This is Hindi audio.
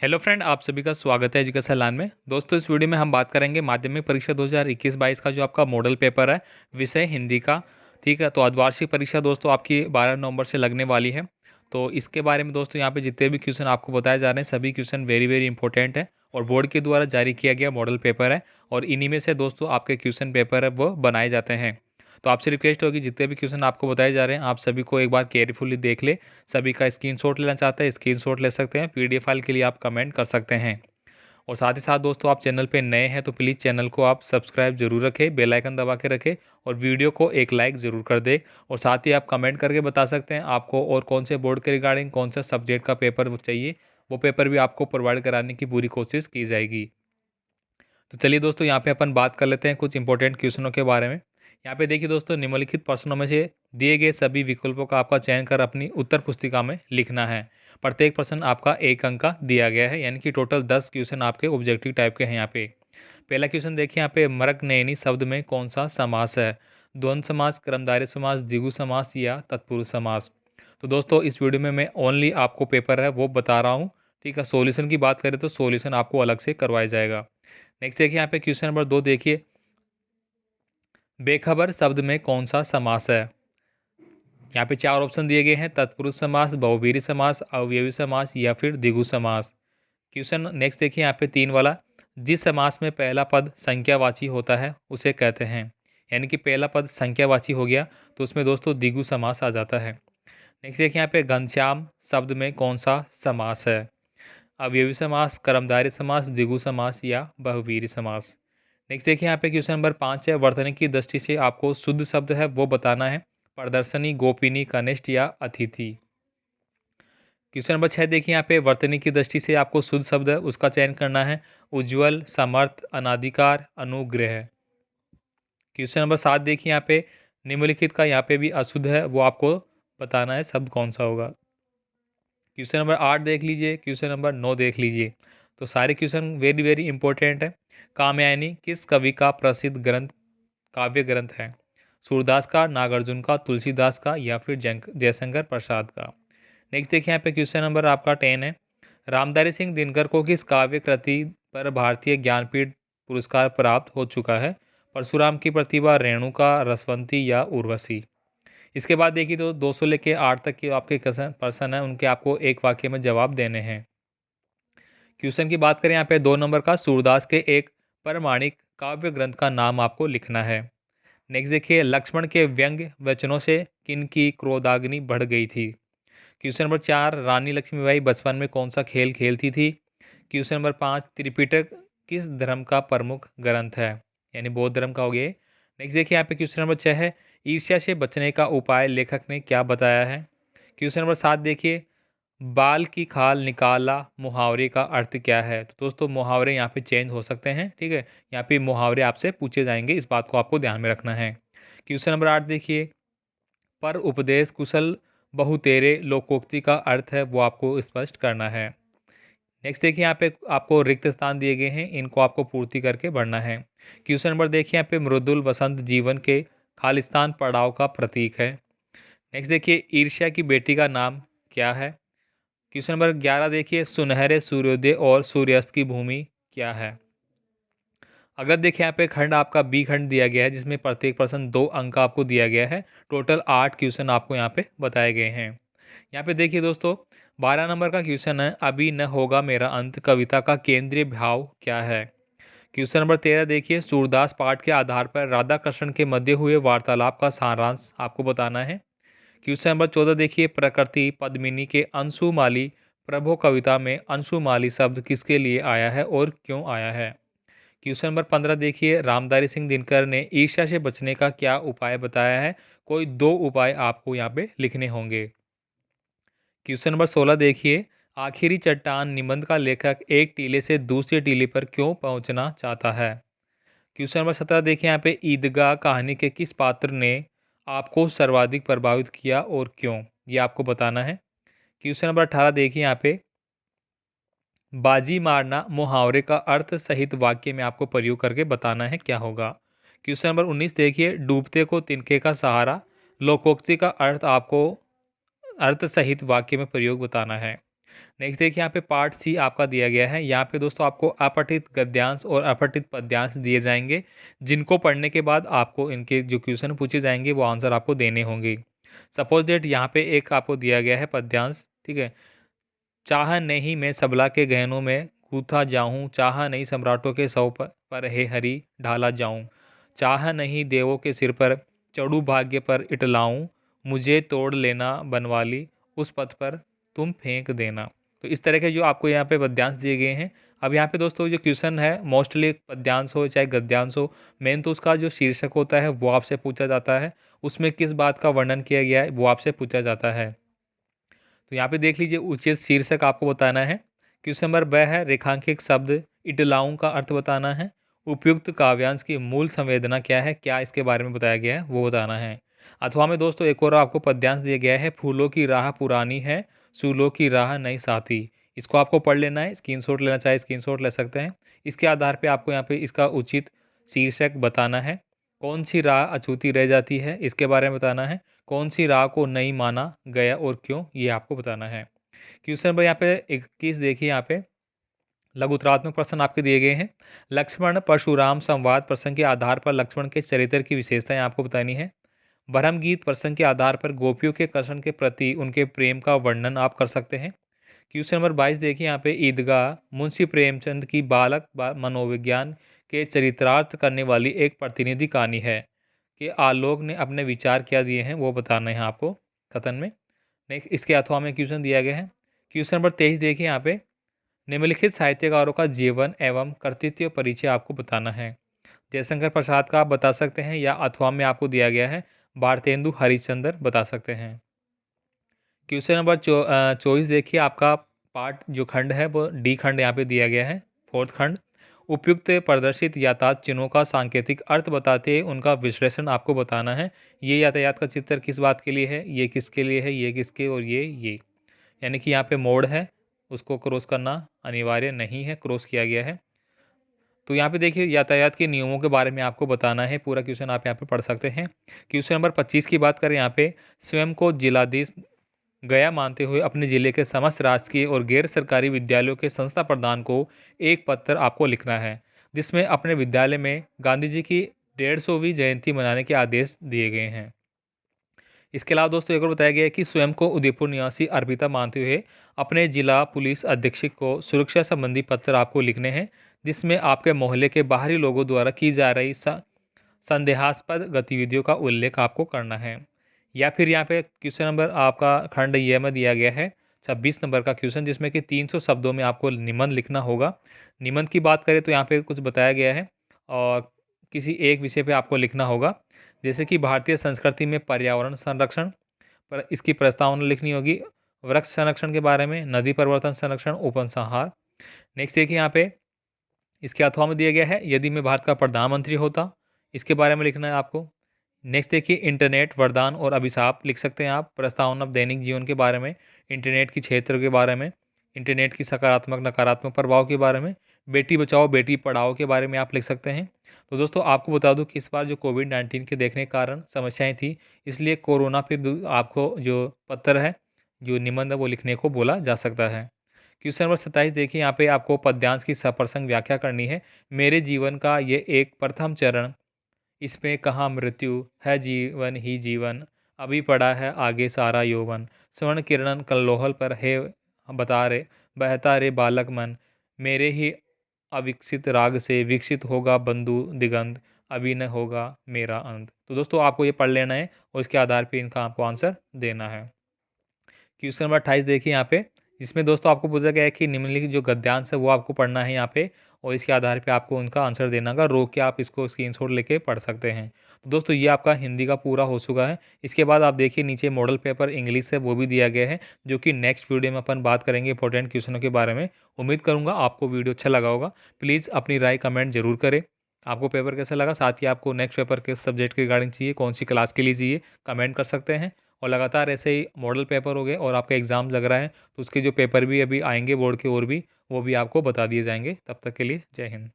हेलो फ्रेंड, आप सभी का स्वागत है एजुकेशन लाइन में। दोस्तों, इस वीडियो में हम बात करेंगे माध्यमिक परीक्षा 2021-22 का जो आपका मॉडल पेपर है, विषय हिंदी का। ठीक है, तो अर्धवार्षिक परीक्षा दोस्तों आपकी 12 नवंबर से लगने वाली है। तो इसके बारे में दोस्तों यहाँ पे जितने भी क्वेश्चन आपको बताए जा रहे हैं, सभी क्वेश्चन वेरी वेरी इंपॉर्टेंट है और बोर्ड के द्वारा जारी किया गया मॉडल पेपर है और इन्हीं में से दोस्तों आपके क्वेश्चन पेपर है वो बनाए जाते हैं। तो आपसे रिक्वेस्ट होगी, जितने भी क्वेश्चन आपको बताए जा रहे हैं आप सभी को एक बार केयरफुली देख ले। सभी का स्क्रीनशॉट लेना चाहते हैं, स्क्रीनशॉट ले सकते हैं। पीडीएफ फाइल के लिए आप कमेंट कर सकते हैं। और साथ ही साथ दोस्तों, आप चैनल पे नए हैं तो प्लीज़ चैनल को आप सब्सक्राइब जरूर रखें, बेल आइकन दबा के रखें और वीडियो को एक लाइक ज़रूर कर दें। और साथ ही आप कमेंट करके बता सकते हैं आपको और कौन से बोर्ड के रिगार्डिंग कौन सा सब्जेक्ट का पेपर चाहिए। वो पेपर भी आपको प्रोवाइड कराने की पूरी कोशिश की जाएगी। तो चलिए दोस्तों, यहाँ पे अपन बात कर लेते हैं कुछ इंपॉर्टेंट क्वेश्चनों के बारे में। यहाँ पे देखिए दोस्तों, निम्नलिखित प्रश्नों में से दिए गए सभी विकल्पों का आपका चयन कर अपनी उत्तर पुस्तिका में लिखना है। प्रत्येक प्रश्न आपका 1 अंक का दिया गया है, यानी कि टोटल 10 क्वेश्चन आपके ऑब्जेक्टिव टाइप के हैं यहाँ पे। पहला क्वेश्चन देखिए, यहाँ पे मृगनयनी शब्द में कौन सा समास है? द्वंद्व समास, कर्मधारय समास, द्विगु समास या तत्पुरुष समास? तो दोस्तों, इस वीडियो में मैं ओनली आपको पेपर है वो बता रहा हूँ। ठीक है, सॉल्यूशन की बात करें तो सॉल्यूशन आपको अलग से करवाया जाएगा। नेक्स्ट देखिए, यहाँ पे क्वेश्चन नंबर 2 देखिए, बेखबर शब्द में कौन सा समास है? यहाँ पे 4 ऑप्शन दिए गए हैं, तत्पुरुष समास, बहुव्रीहि समास, अवयवी समास या फिर द्विगु समास। क्वेश्चन नेक्स्ट देखिए, यहाँ पे 3 वाला, जिस समास में पहला पद संख्यावाची होता है उसे कहते हैं। यानी कि पहला पद संख्यावाची हो गया तो उसमें दोस्तों द्विगु समास आ जाता है। नेक्स्ट देखिए, यहाँ पे घनश्याम शब्द में कौन सा समास है? अवयवी समास, कर्मधारय समास, द्विगु समास या बहुव्रीहि समास? नेक्स्ट देखिए, यहाँ पे क्वेश्चन नंबर 5 है, वर्तनी की दृष्टि से आपको शुद्ध शब्द है वो बताना है। प्रदर्शनी, गोपिनी, कनिष्ठ या अतिथि? क्वेश्चन नंबर 6 देखिए, यहाँ पे वर्तनी की दृष्टि से आपको शुद्ध शब्द है उसका चयन करना है। उज्ज्वल, समर्थ, अनाधिकार, अनुग्रह? क्वेश्चन नंबर 7 देखिए, यहाँ पे निम्नलिखित का यहाँ पे भी अशुद्ध है वो आपको बताना है, शब्द कौन सा होगा। क्वेश्चन नंबर 8 देख लीजिए, क्वेश्चन नंबर 9 देख लीजिए। तो सारे क्वेश्चन वेरी वेरी इंपॉर्टेंट है। कामयानी किस कवि का प्रसिद्ध ग्रंथ, काव्य ग्रंथ है? सूरदास का, नागार्जुन का, तुलसीदास का या फिर जयशंकर प्रसाद का? नेक्स्ट देखिए, यहाँ पे क्वेश्चन नंबर आपका 10 है, रामधारी सिंह दिनकर को किस काव्य कृति पर भारतीय ज्ञानपीठ पुरस्कार प्राप्त हो चुका है? परशुराम की प्रतिभा, रेणुका, रसवंती या उर्वशी? इसके बाद देखिए, तो 2 से लेके 8 तक के आपके प्रश्न है उनके आपको एक वाक्य में जवाब देने हैं। क्वेश्चन की बात करें, यहाँ पे 2 नंबर का, सूरदास के एक प्रमाणिक काव्य ग्रंथ का नाम आपको लिखना है। नेक्स्ट देखिए, लक्ष्मण के व्यंग्य वचनों से किन की क्रोधाग्नि बढ़ गई थी? क्वेश्चन नंबर 4, रानी लक्ष्मीबाई बचपन में कौन सा खेल खेलती थी? क्वेश्चन नंबर 5, त्रिपिटक किस धर्म का प्रमुख ग्रंथ है? यानी बौद्ध धर्म का हो गया। नेक्स्ट देखिए, यहाँ पे क्वेश्चन नंबर 6 है, ईर्ष्या से बचने का उपाय लेखक ने क्या बताया है? क्वेश्चन नंबर 7 देखिए, बाल की खाल निकाला मुहावरे का अर्थ क्या है? तो दोस्तों, मुहावरे यहाँ पे चेंज हो सकते हैं। ठीक है, यहाँ पे मुहावरे आपसे पूछे जाएंगे, इस बात को आपको ध्यान में रखना है। क्वेश्चन नंबर 8 देखिए, पर उपदेश कुशल बहुतेरे लोकोक्ति का अर्थ है वो आपको स्पष्ट करना है। नेक्स्ट देखिए, यहाँ पे आपको रिक्त स्थान दिए गए हैं, इनको आपको पूर्ति करके बढ़ना है। क्वेश्चन नंबर देखिए, यहाँ पे मृदुल वसंत जीवन के खालिस्तान पड़ाव का प्रतीक है। नेक्स्ट देखिए, ईर्ष्या की बेटी का नाम क्या है? क्वेश्चन नंबर 11 देखिए, सुनहरे सूर्योदय और सूर्यास्त की भूमि क्या है? अगर देखिए, यहाँ पे खंड आपका बी खंड दिया गया है जिसमें प्रत्येक प्रश्न 2 अंक का आपको दिया गया है। टोटल 8 क्वेश्चन आपको यहाँ पे बताए गए हैं। यहाँ पे देखिए दोस्तों, 12 नंबर का क्वेश्चन है, अभी न होगा मेरा अंत कविता का केंद्रीय भाव क्या है? क्वेश्चन नंबर 13 देखिए, सूरदास पाठ के आधार पर राधा कृष्ण के मध्य हुए वार्तालाप का सारांश आपको बताना है। क्वेश्चन नंबर 14 देखिए, प्रकृति पद्मिनी के अंशुमाली प्रभो कविता में अंशुमाली शब्द किसके लिए आया है और क्यों आया है? क्वेश्चन नंबर 15 देखिए, रामधारी सिंह दिनकर ने ईर्ष्या से बचने का क्या उपाय बताया है? कोई 2 उपाय आपको यहाँ पे लिखने होंगे। क्वेश्चन नंबर 16 देखिए, आखिरी चट्टान निबंध का लेखक एक टीले से दूसरे टीले पर क्यों पहुंचना चाहता है? क्वेश्चन नंबर 17 देखिए, यहाँ पे ईदगाह कहानी के किस पात्र ने आपको सर्वाधिक प्रभावित किया और क्यों, ये आपको बताना है। क्वेश्चन नंबर 18 देखिए, यहाँ पे बाजी मारना मुहावरे का अर्थ सहित वाक्य में आपको प्रयोग करके बताना है क्या होगा। क्वेश्चन नंबर 19 देखिए, डूबते को तिनके का सहारा लोकोक्ति का अर्थ आपको अर्थ सहित वाक्य में प्रयोग बताना है। नेक्स्ट देखिए यहाँ पे पार्ट सी आपका दिया गया है। यहाँ पे दोस्तों आपको अपठित गद्यांश और अपठित पद्यांश दिए जाएंगे, जिनको पढ़ने के बाद आपको इनके जो क्वेश्चन पूछे जाएंगे वो आंसर आपको देने होंगे। सपोज डेट यहाँ पे एक आपको दिया गया है पद्यांश, ठीक है। चाह नहीं मैं सबला के गहनों में गूथा जाऊं, चाह नहीं सम्राटों के सौ पर हे हरि ढाला जाऊं, चाह नहीं देवों के सिर पर चढ़ू भाग्य पर इटलाऊं, मुझे तोड़ लेना बनवाली उस पथ पर तुम फेंक देना। तो इस तरह के जो आपको यहाँ पे पद्यांश दिए गए हैं। अब यहाँ पे दोस्तों जो क्वेश्चन है मोस्टली पद्यांश हो चाहे गद्यांश हो, मेन तो उसका जो शीर्षक होता है वो आपसे पूछा जाता है, उसमें किस बात का वर्णन किया गया है वो आपसे पूछा जाता है। तो यहाँ पे देख लीजिए उचित शीर्षक आपको बताना है। क्वेश्चन नंबर ब है रेखांकित शब्द इटलाऊं का अर्थ बताना है। उपयुक्त काव्यांश की मूल संवेदना क्या है, क्या इसके बारे में बताया गया है वो बताना है। अथवा में दोस्तों एक और आपको पद्यांश दिया गया है, फूलों की राह पुरानी है, सूलों की राह नई साथी। इसको आपको पढ़ लेना है, स्क्रीनशॉट लेना चाहे स्क्रीनशॉट ले सकते हैं। इसके आधार पे आपको यहाँ पे इसका उचित शीर्षक बताना है। कौन सी राह अछूती रह जाती है इसके बारे में बताना है। कौन सी राह को नहीं माना गया और क्यों, ये आपको बताना है। क्वेश्चन नंबर यहाँ पे 21 देखिए, यहाँ पे लघुतरात्मक प्रश्न आपके दिए गए हैं। लक्ष्मण परशुराम संवाद प्रसंग के आधार पर लक्ष्मण के चरित्र की विशेषताएं आपको बतानी है। ब्रह्म गीत प्रसंग के आधार पर गोपियों के कृष्ण के प्रति उनके प्रेम का वर्णन आप कर सकते हैं। क्वेश्चन नंबर 22 देखिए, यहाँ पे ईदगाह मुंशी प्रेमचंद की बालक मनोविज्ञान के चरितार्थ करने वाली एक प्रतिनिधि कहानी है कि आलोक ने अपने विचार क्या दिए हैं वो बताना है आपको कथन में। नेक्स्ट इसके अथवा में क्वेश्चन दिया गया है। क्वेश्चन नंबर 23 देखिए, यहाँ पे निम्नलिखित साहित्यकारों का जीवन एवं कर्तृत्व परिचय आपको बताना है। जयशंकर प्रसाद का आप बता सकते हैं या अथवा में आपको दिया गया है भारतेंदु हरिश्चंद्र बता सकते हैं। क्वेश्चन नंबर 24 देखिए, आपका पार्ट जो खंड है वो डी खंड यहाँ पे दिया गया है, फोर्थ खंड। उपयुक्त प्रदर्शित यातायात चिन्हों का सांकेतिक अर्थ बताते उनका विश्लेषण आपको बताना है। ये यातायात का चित्र किस बात के लिए है, ये किसके लिए है, ये किसके और ये यानी कि यहाँ पे मोड़ है, उसको क्रॉस करना अनिवार्य नहीं है, क्रॉस किया गया है। तो यहाँ पे देखिए यातायात के नियमों के बारे में आपको बताना है। पूरा क्वेश्चन आप यहाँ पे पढ़ सकते हैं। क्वेश्चन नंबर 25 की बात करें, यहाँ पे स्वयं को जिलाधीश गया मानते हुए अपने जिले के समस्त राजकीय और गैर सरकारी विद्यालयों के संस्था प्रधान को एक पत्र आपको लिखना है, जिसमें अपने विद्यालय में गांधी जी की 150वीं जयंती मनाने के आदेश दिए गए हैं। इसके अलावा दोस्तों एक और बताया गया है कि स्वयं को उदयपुर निवासी अर्पिता मानते हुए अपने जिला पुलिस अधीक्षक को सुरक्षा संबंधी पत्र आपको लिखने हैं, जिसमें आपके मोहल्ले के बाहरी लोगों द्वारा की जा रही संदेहास्पद गतिविधियों का उल्लेख आपको करना है। या फिर यहाँ पे क्वेश्चन नंबर आपका खंड ये में दिया गया है 26 नंबर का क्वेश्चन, जिसमें कि 300 शब्दों में आपको निबंध लिखना होगा। निबंध की बात करें तो यहाँ पे कुछ बताया गया है और किसी एक विषय पे आपको लिखना होगा, जैसे कि भारतीय संस्कृति में पर्यावरण संरक्षण पर इसकी प्रस्तावना लिखनी होगी, वृक्ष संरक्षण के बारे में, नदी परिवर्तन संरक्षण, उपसंहार। नेक्स्ट देखिए यहाँ पे इसके अथवा में दिया गया है यदि मैं भारत का प्रधानमंत्री होता, इसके बारे में लिखना है आपको। नेक्स्ट देखिए इंटरनेट वरदान और अभिशाप लिख सकते हैं आप, प्रस्तावना दैनिक जीवन के बारे में, इंटरनेट की क्षेत्र के बारे में, इंटरनेट की सकारात्मक नकारात्मक प्रभाव के बारे में, बेटी बचाओ बेटी पढ़ाओ के बारे में आप लिख सकते हैं। तो दोस्तों आपको बता दूं कि इस बार जो कोविड-19 के देखने के कारण समस्याएं थी, इसलिए कोरोना पे आपको जो पत्र है, जो निबंध है वो लिखने को बोला जा सकता है। क्वेश्चन नंबर 27 देखिए, यहाँ पे आपको पद्यांश की सप्रसंग व्याख्या करनी है। मेरे जीवन का ये एक प्रथम चरण, इसमें कहाँ मृत्यु है जीवन ही जीवन, अभी पड़ा है आगे सारा यौवन, स्वर्ण किरण कल्लोहल पर है बता रे बहता रे बालक मन, मेरे ही अविकसित राग से विकसित होगा बंधु दिगंत, अभी न होगा मेरा अंत। तो दोस्तों आपको ये पढ़ लेना है और इसके आधार पे इनका आपको आंसर देना है। क्वेश्चन नंबर 28 देखिए यहाँ पे, इसमें दोस्तों आपको पूछा गया है कि निम्नलिखित जो गद्यांश है वो आपको पढ़ना है यहाँ पे और इसके आधार पे आपको उनका आंसर देना होगा। रोक के आप इसको स्क्रीनशॉट लेके पढ़ सकते हैं। तो दोस्तों ये आपका हिंदी का पूरा हो चुका है। इसके बाद आप देखिए नीचे मॉडल पेपर इंग्लिश है वो भी दिया गया है, जो कि नेक्स्ट वीडियो में अपन बात करेंगे इंपॉर्टेंट क्वेश्चनों के बारे में। उम्मीद करूँगा आपको वीडियो अच्छा लगा होगा। प्लीज़ अपनी राय कमेंट जरूर करें, आपको पेपर कैसा लगा, साथ ही आपको नेक्स्ट पेपर किस सब्जेक्ट के रिगार्डिंग चाहिए, कौन सी क्लास के लिए चाहिए, कमेंट कर सकते हैं। और लगातार ऐसे ही मॉडल पेपर हो गए और आपका एग्ज़ाम लग रहा है तो उसके जो पेपर भी अभी आएंगे बोर्ड के और भी, वो भी आपको बता दिए जाएंगे। तब तक के लिए जय हिंद।